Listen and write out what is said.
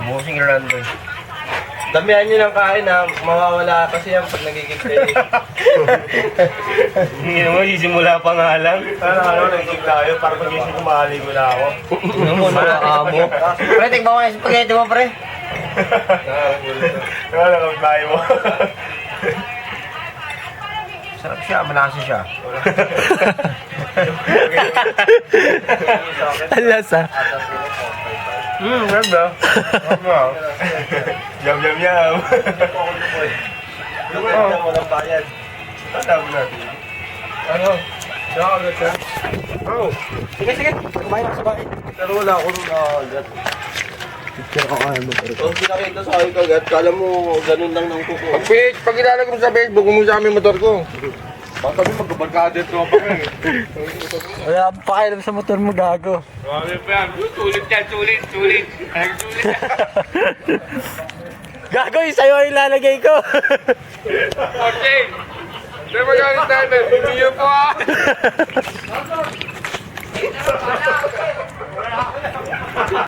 Busing Rolando. Damihan nyo ng kain na mawawala kasi yan pag nagiging tayo. Hindi naman, sisimula pa nga lang. Nagiging tayo para pag-isip kumahali ko na ako. Ano mo, nakakamo. Pre, tignan mo yung spaghetti mo, pre. Wala kang tayo mo. Sarap siya, malasa siya. Ang lasa. Ganda. Yum, yum, yum. Walang bayad. Tanda mo natin. Ano? Nakakagat ka? Oo. Sige, sige. Kumain ako sa bahay. Pero wala ako nung nakagat. Picture ko kaya mo. Kung pinakita sa akin kagat, kala mo ganun lang ng kuko. Pag ilalagay mo sa Facebook, kung mo sa aming motor ko. Baka mo magkabarkada ito pa nga. Wala akong pakialam sa motor mo, gago. Grabe pa yan. Sulit yan, sulit, sulit. Gago, yung sa'yo ang ilalagay ko. Okay. Hindi magalit tayo. Hindi po ah.